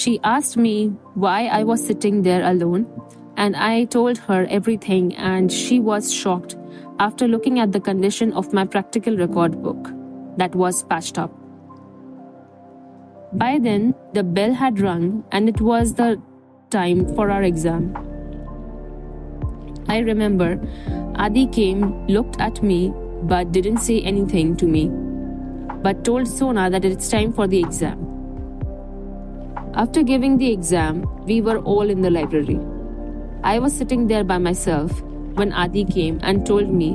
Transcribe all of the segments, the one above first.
She asked me why I was sitting there alone, and I told her everything, and she was shocked after looking at the condition of my practical record book that was patched up. By then, the bell had rung and it was the time for our exam. I remember Adi came, looked at me, but didn't say anything to me, but told Sona that it's time for the exam. After giving the exam, we were all in the library. I was sitting there by myself when Adi came and told me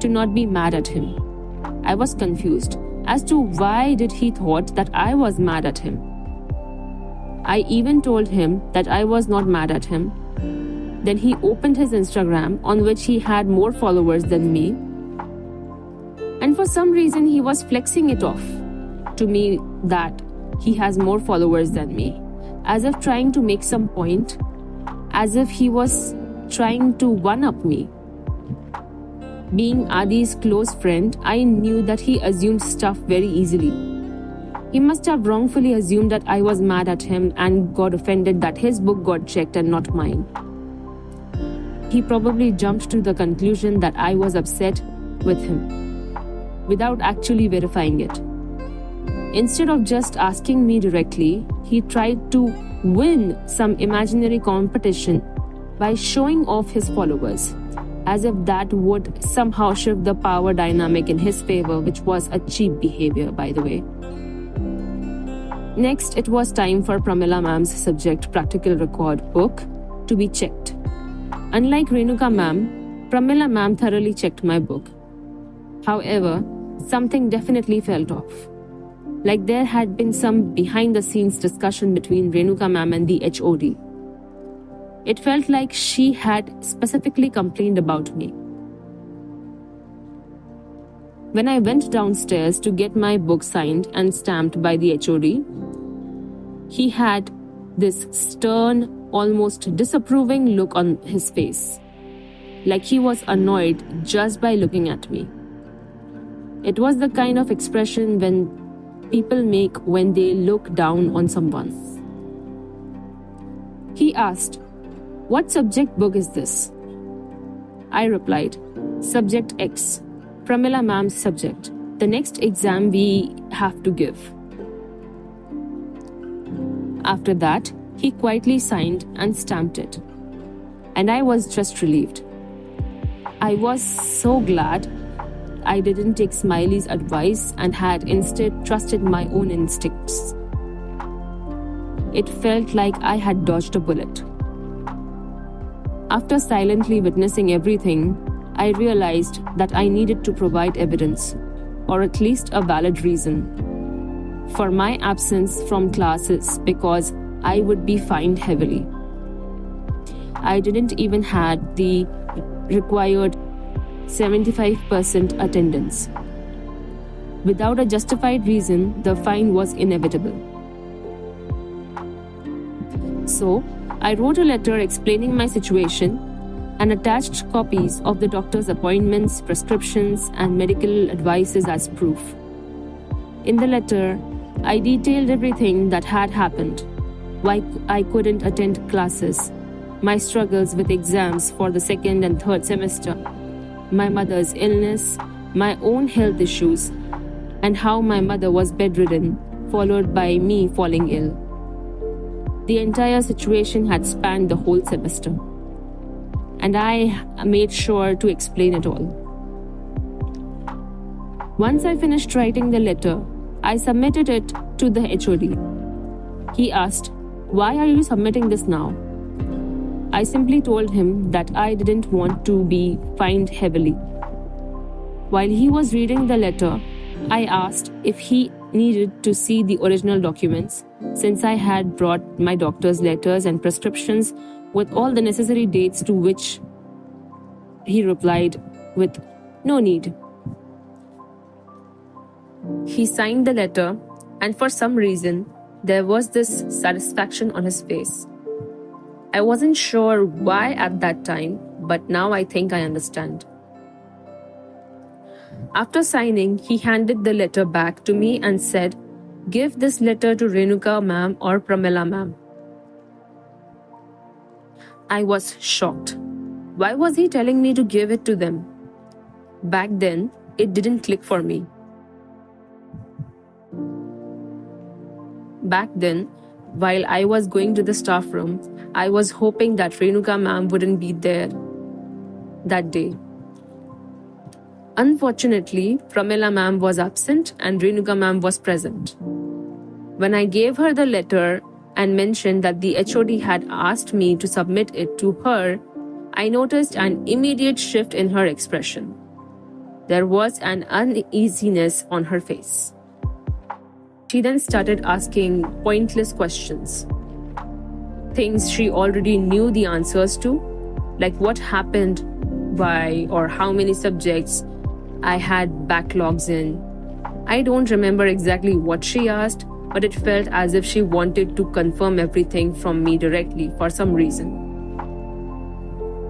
to not be mad at him. I was confused as to why did he thought that I was mad at him. I even told him that I was not mad at him. Then he opened his Instagram, on which he had more followers than me. And for some reason he was flexing it off to me that he has more followers than me, as if trying to make some point, as if he was trying to one-up me. Being Adi's close friend, I knew that he assumed stuff very easily. He must have wrongfully assumed that I was mad at him and got offended that his book got checked and not mine. He probably jumped to the conclusion that I was upset with him, without actually verifying it. Instead of just asking me directly, he tried to win some imaginary competition by showing off his followers, as if that would somehow shift the power dynamic in his favor, which was a cheap behavior, by the way. Next, it was time for Pramila ma'am's subject practical record book to be checked. Unlike Renuka ma'am, Pramila ma'am thoroughly checked my book. However, something definitely felt off. Like there had been some behind-the-scenes discussion between Renuka ma'am and the HOD. It felt like she had specifically complained about me. When I went downstairs to get my book signed and stamped by the HOD, he had this stern, almost disapproving look on his face, like he was annoyed just by looking at me. It was the kind of expression when people make when they look down on someone. He asked, "What subject book is this?" I replied, "Subject X, Pramila ma'am's subject, the next exam we have to give." After that, he quietly signed and stamped it, and I was just relieved. I was so glad I didn't take Smiley's advice and had instead trusted my own instincts. It felt like I had dodged a bullet. After silently witnessing everything, I realized that I needed to provide evidence, or at least a valid reason, for my absence from classes because I would be fined heavily. I didn't even have the required 75% attendance. Without a justified reason, the fine was inevitable. So, I wrote a letter explaining my situation and attached copies of the doctor's appointments, prescriptions, and medical advices as proof. In the letter, I detailed everything that had happened, why I couldn't attend classes, my struggles with exams for the second and third semester, my mother's illness, my own health issues, and how my mother was bedridden, followed by me falling ill. The entire situation had spanned the whole semester, and I made sure to explain it all. Once I finished writing the letter, I submitted it to the HOD. He asked, "Why are you submitting this now?" I simply told him that I didn't want to be fined heavily. While he was reading the letter, I asked if he needed to see the original documents, since I had brought my doctor's letters and prescriptions with all the necessary dates, to which he replied with, "No need." He signed the letter, and for some reason, there was this satisfaction on his face. I wasn't sure why at that time, but now I think I understand. After signing, he handed the letter back to me and said Give this letter to Renuka ma'am or Pramila ma'am. I was shocked. Why was he telling me to give it to them? Back then, it didn't click for me. Back then, while I was going to the staff room, I was hoping that Renuka ma'am wouldn't be there that day. Unfortunately, Pramila ma'am was absent and Renuka ma'am was present. When I gave her the letter and mentioned that the HOD had asked me to submit it to her, I noticed an immediate shift in her expression. There was an uneasiness on her face. She then started asking pointless questions. Things she already knew the answers to, like what happened, why, or how many subjects I had backlogs in. I don't remember exactly what she asked, but it felt as if she wanted to confirm everything from me directly for some reason.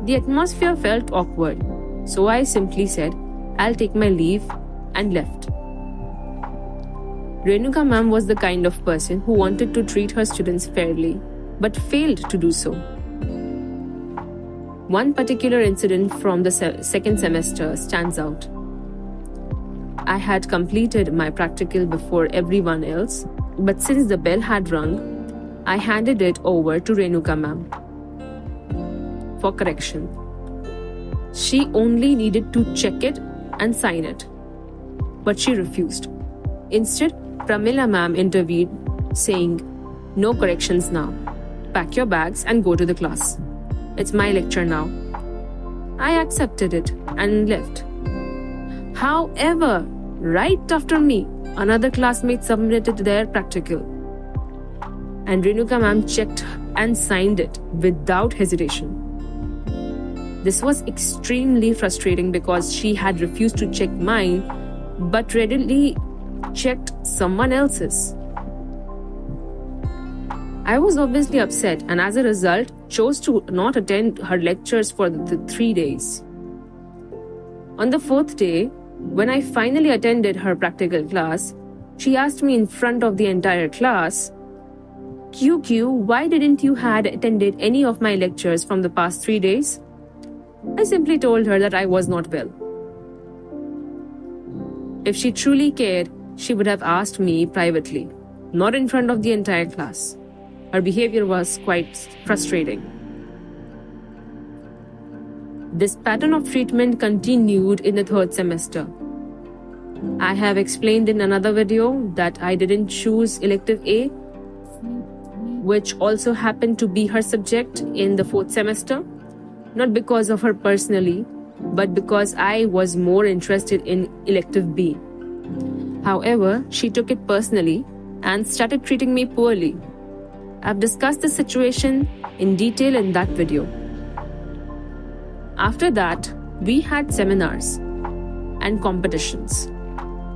The atmosphere felt awkward, so I simply said, "I'll take my leave," and left. Renuka ma'am was the kind of person who wanted to treat her students fairly, but failed to do so. One particular incident from the second semester stands out. I had completed my practical before everyone else, but since the bell had rung, I handed it over to Renuka ma'am for correction. She only needed to check it and sign it, but she refused. Instead, Pramila ma'am intervened, saying, "No corrections now. Pack your bags and go to the class. It's my lecture now." I accepted it and left. However, right after me, another classmate submitted their practical, and Renuka ma'am checked and signed it without hesitation. This was extremely frustrating because she had refused to check mine, but readily checked someone else's. I was obviously upset and as a result chose to not attend her lectures for the 3 days. On the 4th day, when I finally attended her practical class, she asked me in front of the entire class, "QQ, why didn't you had attended any of my lectures from the past 3 days?" I simply told her that I was not well. If she truly cared, she would have asked me privately, not in front of the entire class. Her behavior was quite frustrating. This pattern of treatment continued in the 3rd semester. I have explained in another video that I didn't choose elective A, which also happened to be her subject in the 4th semester, not because of her personally, but because I was more interested in elective B. However, she took it personally and started treating me poorly. I've discussed the situation in detail in that video. After that, we had seminars and competitions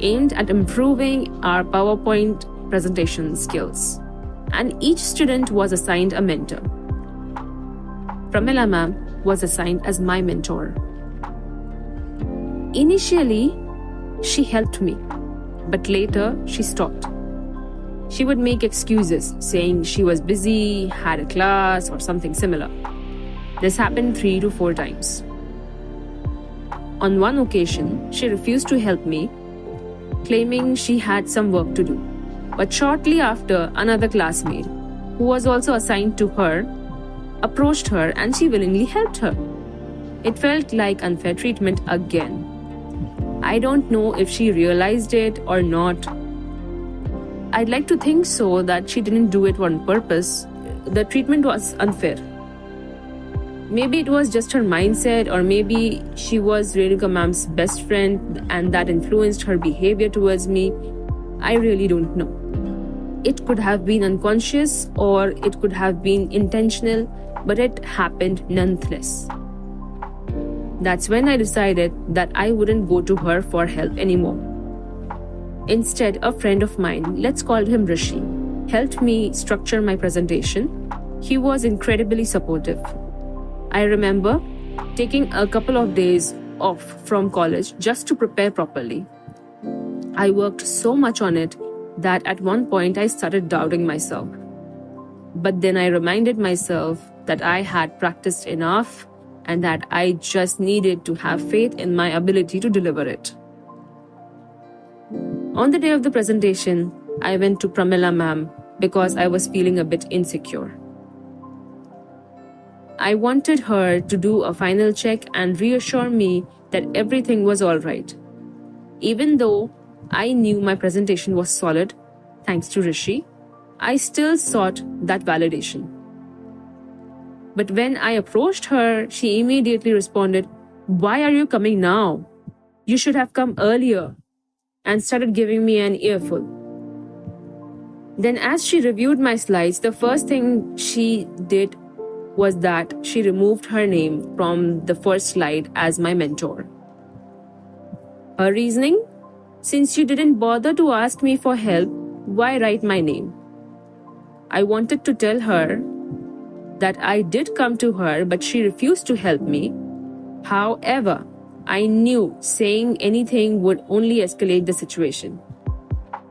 aimed at improving our PowerPoint presentation skills, and each student was assigned a mentor. Pramila ma'am was assigned as my mentor. Initially, she helped me, but later she stopped. She would make excuses, saying she was busy, had a class, or something similar. This happened 3 to 4 times. On one occasion, she refused to help me, claiming she had some work to do. But shortly after, another classmate, who was also assigned to her, approached her and she willingly helped her. It felt like unfair treatment again. I don't know if she realized it or not. I'd like to think so that she didn't do it on purpose. The treatment was unfair. Maybe it was just her mindset, or maybe she was Renuka ma'am's best friend and that influenced her behavior towards me. I really don't know. It could have been unconscious or it could have been intentional, but it happened nonetheless. That's when I decided that I wouldn't go to her for help anymore. Instead, a friend of mine, let's call him Rishi, helped me structure my presentation. He was incredibly supportive. I remember taking a couple of days off from college just to prepare properly. I worked so much on it that at one point I started doubting myself. But then I reminded myself that I had practiced enough and that I just needed to have faith in my ability to deliver it. On the day of the presentation, I went to Pramila ma'am because I was feeling a bit insecure. I wanted her to do a final check and reassure me that everything was all right. Even though I knew my presentation was solid, thanks to Rishi, I still sought that validation. But when I approached her, she immediately responded, "Why are you coming now? You should have come earlier," and started giving me an earful. Then as she reviewed my slides, the first thing she did was that she removed her name from the first slide as my mentor. Her reasoning? Since you didn't bother to ask me for help, why write my name? I wanted to tell her that I did come to her, but she refused to help me. However, I knew saying anything would only escalate the situation.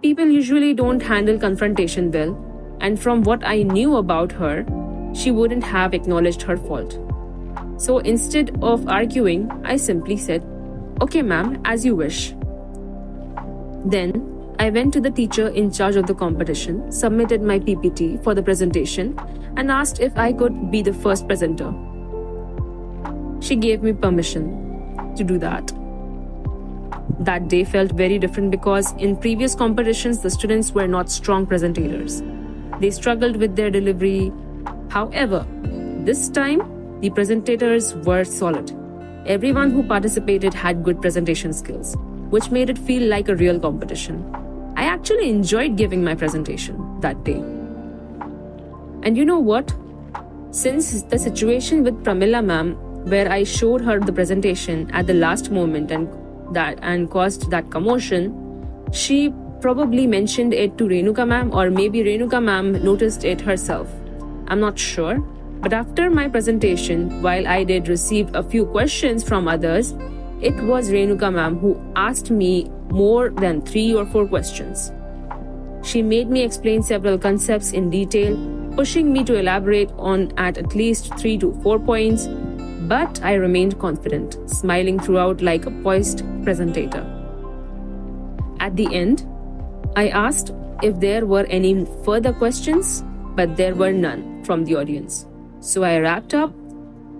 People usually don't handle confrontation well, and from what I knew about her, she wouldn't have acknowledged her fault. So instead of arguing, I simply said, "Okay, ma'am, as you wish." Then I went to the teacher in charge of the competition, submitted my PPT for the presentation, and asked if I could be the first presenter. She gave me permission to do that. That day felt very different because in previous competitions, the students were not strong presentators. They struggled with their delivery. However, this time, the presentators were solid. Everyone who participated had good presentation skills, which made it feel like a real competition. I actually enjoyed giving my presentation that day. And you know what? Since the situation with Pramila ma'am, where I showed her the presentation at the last moment and caused that commotion, she probably mentioned it to Renuka ma'am, or maybe Renuka ma'am noticed it herself. I'm not sure. But after my presentation, while I did receive a few questions from others, it was Renuka ma'am who asked me more than 3 or 4 questions. She made me explain several concepts in detail, pushing me to elaborate on at least 3 to 4 points, but I remained confident, smiling throughout like a poised presenter. At the end, I asked if there were any further questions, but there were none from the audience. So I wrapped up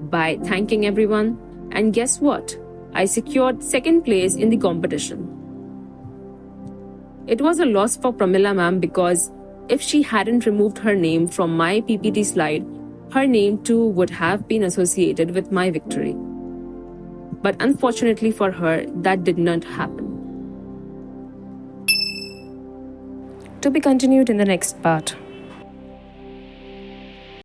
by thanking everyone, and guess what? I secured second place in the competition. It was a loss for Pramila ma'am because if she hadn't removed her name from my PPT slide, her name too would have been associated with my victory. But unfortunately for her, that did not happen. To be continued in the next part.